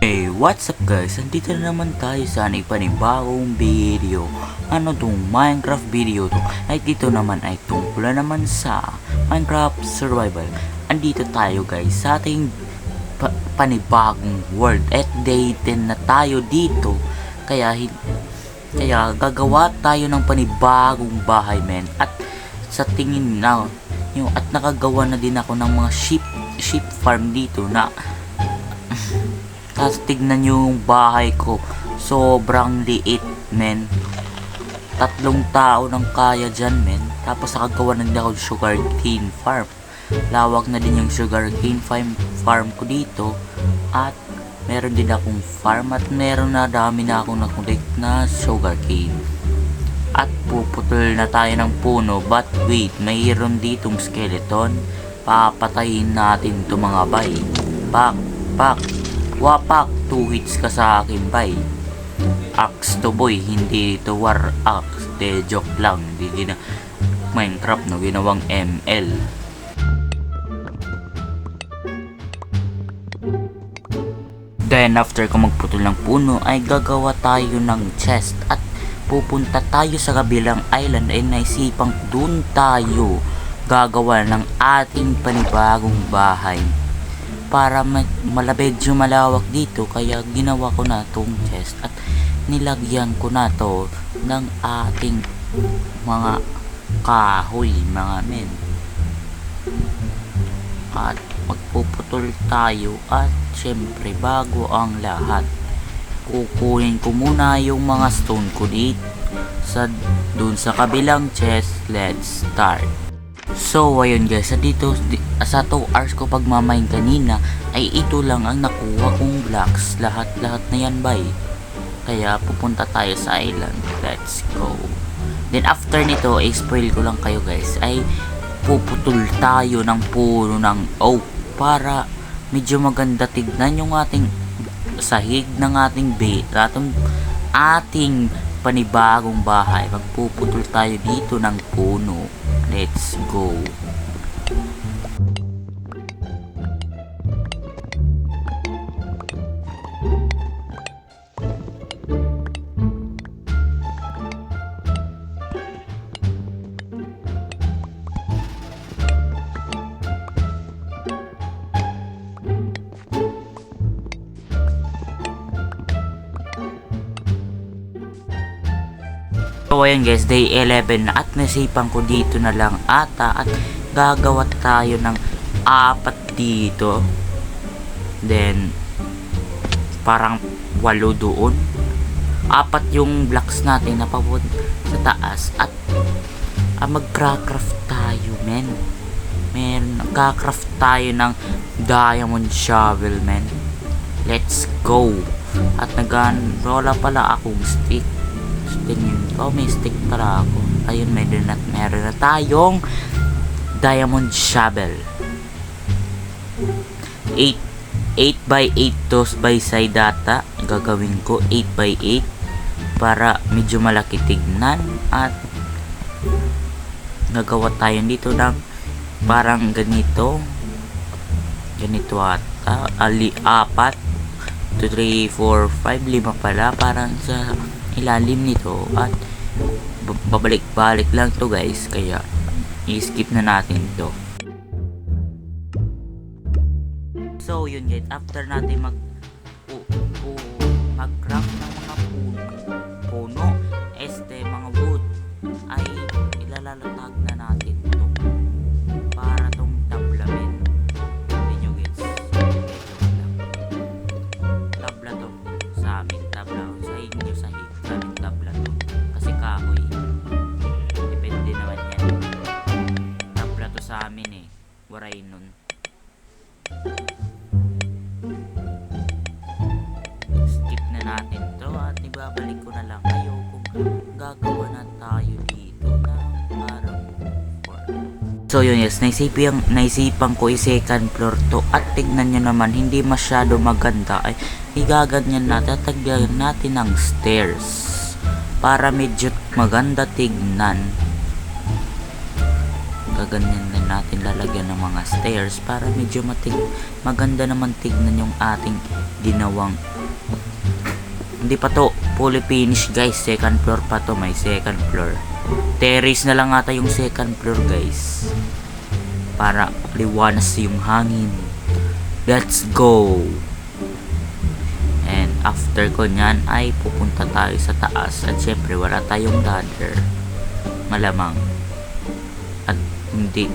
Hey, what's up guys? Andito na naman tayo sa panibagong video. Ano tong Minecraft video to? Ay dito naman ay tungkol naman sa Minecraft Survival. Andito tayo guys sa ating panibagong world. At day 10 na tayo dito. Kaya gagawa tayo ng panibagong bahay men. At sa tingin na at nakagawa na din ako ng mga sheep farm dito na tapos tignan nyo yung bahay ko. Sobrang liit, men. 3 tao nang kaya dyan, men. Tapos nakagawa na din ako sugarcane farm. Lawak na din yung sugarcane farm ko dito. At meron din akong farm. At meron na dami na akong nakulik na sugarcane. At puputol na tayo ng puno. But wait, mayroon ditong skeleton. Papatayin natin to mga bay. Pak. Wapak, 2 hits ka sa akin, bay. Axe to boy, hindi to war axe. De joke lang, hindi na Minecraft no, ginawang ML. Then after ko magputol ng puno ay gagawa tayo ng chest at pupunta tayo sa kabilang island ay naisipang dun tayo gagawa ng ating panibagong bahay. Para medyo malawak dito kaya ginawa ko na tong chest at nilagyan ko na to ng ating mga kahoy mga men. At magpuputol tayo at syempre bago ang lahat kukunin ko muna yung mga stone ko dito dun sa kabilang chest. Let's start. So ayun guys, sa 2 hours ko pagmamine kanina ay ito lang ang nakuha kong blocks. Lahat na yan bay. Kaya pupunta tayo sa island. Let's go. Then after nito, i-spoil ko lang kayo guys, ay puputol tayo ng puno ng oak para medyo maganda tignan yung ating sahig ng ating panibagong bahay. Magpuputol tayo dito ng puno. Let's go. So ayan guys, day 11 na at nasipan ko dito na lang ata at gagawa tayo ng 4 dito. Then parang 8 doon. 4 yung blocks natin na papunta sa taas at mag-craft tayo men. Nagka-craft tayo ng diamond shovel men. Let's go. At nag-rolla pala akong stick. Tingin ko, may stick para ako. Ayun, meron na tayong diamond shovel. 8x8 to by side data. Gagawin ko 8x8 para medyo malaki tignan. At nagawa tayo dito ng parang ganito ata 4 2, 3, 4, 5, 5 pala parang sa ilalim nito at babalik-balik lang to guys kaya i-skip na natin to. So yun guys, after natin mag-craft ng mga puno mga wood ay ilalalatag na natin to para tong tablamen. Hindi nyo gets, tabla to sa amin, tabla sa inyo sa tabla to kasi kahoy depende naman yan. Tabla to sa amin waray nun. Skip na natin to at ibabalik ko na lang kayo kung gagawa na tayo dito na parang so yun yes, naisipan ko i-second floor to at tignan nyo naman hindi masyado maganda ay igaganyan natin at tagyan natin ng stairs para medyo maganda tignan. Gaganyan na natin lalagyan ng mga stairs para medyo maganda naman tignan yung ating ginawang Hindi pa to fully finished guys. Second floor pa to. May second floor. Terrace na lang ata yung second floor guys. Para liwanas yung hangin. Let's go! And after ko nyan ay pupunta tayo sa taas. At syempre wala tayong ladder. Malamang. At hindi.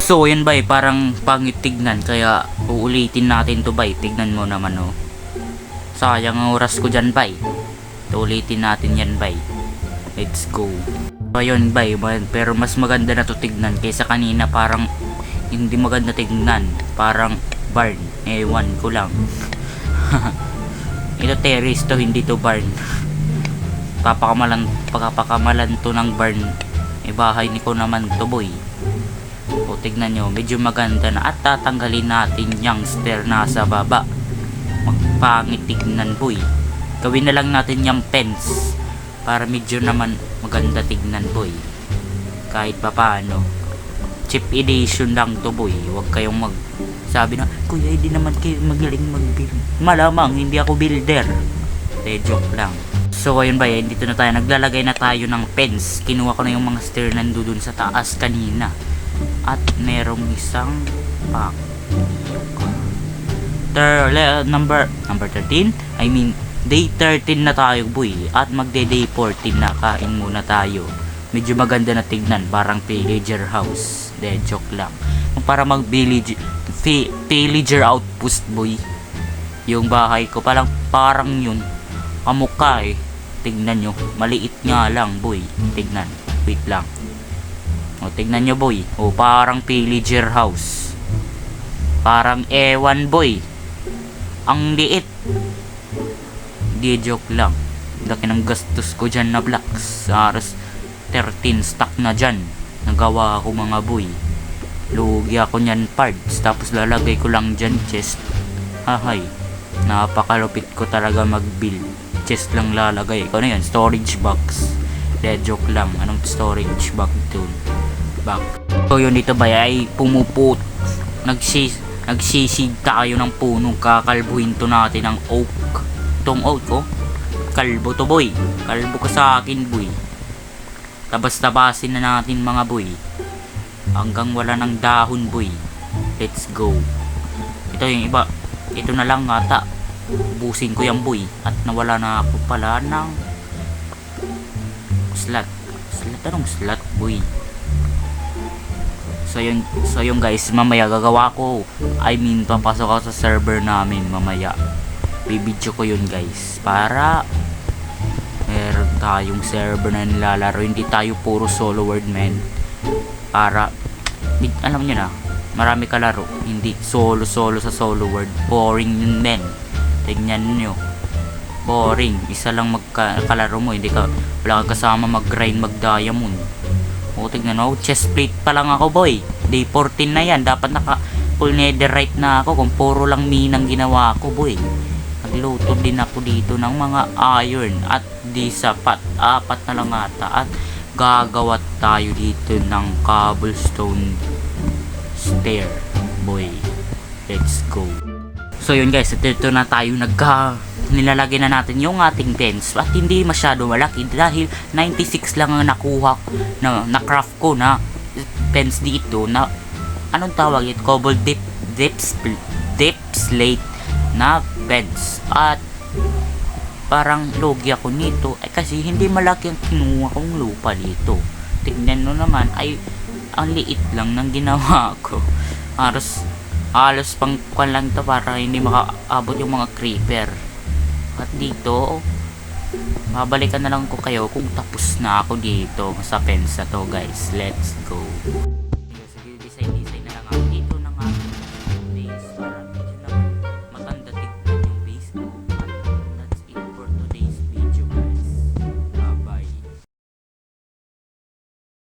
So yun bay, parang pangit tignan, kaya uulitin natin to bay. Tignan mo naman oh. Sayang ang oras ko dyan bay. Uulitin natin yan bay. Let's go. So yun bay, pero mas maganda na to tignan kaysa kanina parang hindi maganda tignan. Parang barn, ewan ko lang. Ito terrace to, hindi to barn. Papakamalan to ng barn. Bahay ni ko naman to boy. O tignan nyo, medyo maganda na. At tatanggalin natin yung stair nasa baba. Magpangit tignan boy. Gawin na lang natin yung fence para medyo naman maganda tignan boy. Kahit pa paano. Cheap edition lang to boy. Huwag kayong sabi na, kuya hindi naman kayo magaling mag-build. Malamang hindi ako builder. Joke lang. So ayun ba, dito na tayo. Naglalagay na tayo ng fence. Kinuha ko na yung mga stair nandun sa taas kanina. At merong isang pack. Number 13? I mean, day 13 na tayo boy. At magde day 14 na. Kain muna tayo. Medyo maganda na tignan. Parang villager house. Joke lang. Para mag villager outpost boy. Yung bahay ko parang yun. Kamukha eh. Tignan nyo. Maliit nga lang boy. Tignan. Wait lang. O, tignan nyo boy. O, parang villager house. Parang ewan boy. Ang liit. Di joke lang. Laki ng gastos ko dyan na blocks. Aras 13 stock na dyan. Nagawa ako mga boy. Lugi ako nyan parts. Tapos lalagay ko lang dyan chest. Hahay. Napakalupit ko talaga mag-build. Chest lang lalagay. Ano yan? Storage box. De joke lang. Anong storage box dun? So yun dito ba ay pumuput. Nagsisid tayo ng punong kakalbuhin to natin ng oak. Itong oak oh. Kalbo to boy. Kalbo ka sa akin boy. Tabas-tabasin na natin mga boy. Hanggang wala ng dahon boy. Let's go. Ito yung iba. Ito na lang ata. Ubusin ko yung boy. At nawala na ako pala ng slot. Anong slot boy? So yun guys, mamaya gagawa ko. I mean, papasok ako sa server namin mamaya. Bibidyo ko yun guys. Para meron tayong server na nilalaro. Hindi tayo puro solo world man. Para, alam nyo na, marami kalaro. Hindi solo sa solo world. Boring yun men. Tignan nyo. Boring. Isa lang kalaro mo. Hindi ka, wala kang kasama mag-grind, mag-diamond. O tignan mo, chest plate pa lang ako boy. Day 14 na yan. Dapat naka full netherite na ako kung puro lang minang ginawa ko boy. Nagluto din ako dito ng mga iron. At di sapat. 4 na lang ata. At gagawa tayo dito ng cobblestone stair boy. Let's go. So yun guys, ito na tayo nilalagay na natin yung ating fence at hindi masyado malaki dahil 96 lang ang nakuha na craft ko na fence dito na anong tawag ito, cobble deep slate na fence. At parang logi ako nito kasi hindi malaki ang kinuha kong lupa dito. Tignan mo naman ay ang liit lang ng ginawa ko. Halos pang kwan lang to para hindi makaabot yung mga creeper. At dito, babalikan na lang ko kayo kung tapos na ako dito sa fence na to guys. Let's go.